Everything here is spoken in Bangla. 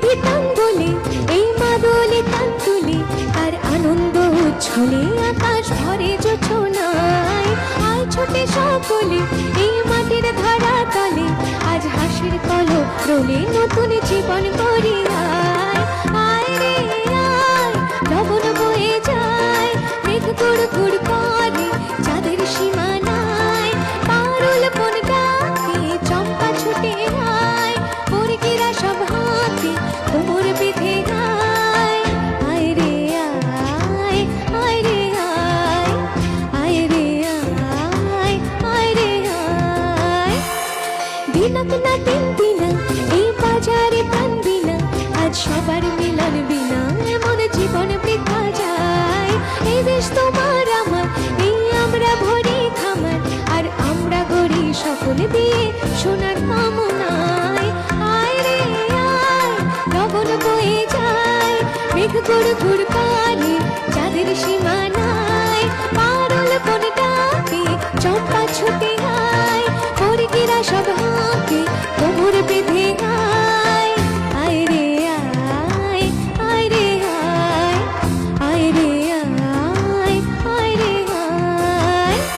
মাটি টান বলে এই মাদলে টান তুলে তার আনন্দ উচ্ছলে আকাশ ভরে যোছনায়। আয় ছোটে সকলে এই মাটির ধারা তলে আজ হাসির কলক রোলে নতুন জীবন করি। আয় আয় রে আয়, লবণ বয়ে যায় মেঘ গুড় গুড় করে চাঁদের সীমানায়। পারুল বন ডাকে চম্পা ছুটে আয়, মুরগিরা সব হাতে কোমর বেঁধে আয়। আয় রে আয়, আয় রে আয়, আয় রে আয়, আয় রে আয়। দিনক না দিন দিনা এই বাজারে প্রাণ বিনা, আজ সবার মিলন বিনা এমন জীবন বৃথা যায়। এই দেশ তোমার আমার, এই আমরা ভরি খামার, আর আমরা গড়ি সকল দিয়ে সোনার কামনায়। আয় রে আয়, লবণ বয়ে যায় মেঘ গুড় গুড় করে চাঁদের সীমানায়। পারুল বন ডাকে চম্পা ছুটে আয়, মুরগিরা সব হাঁকে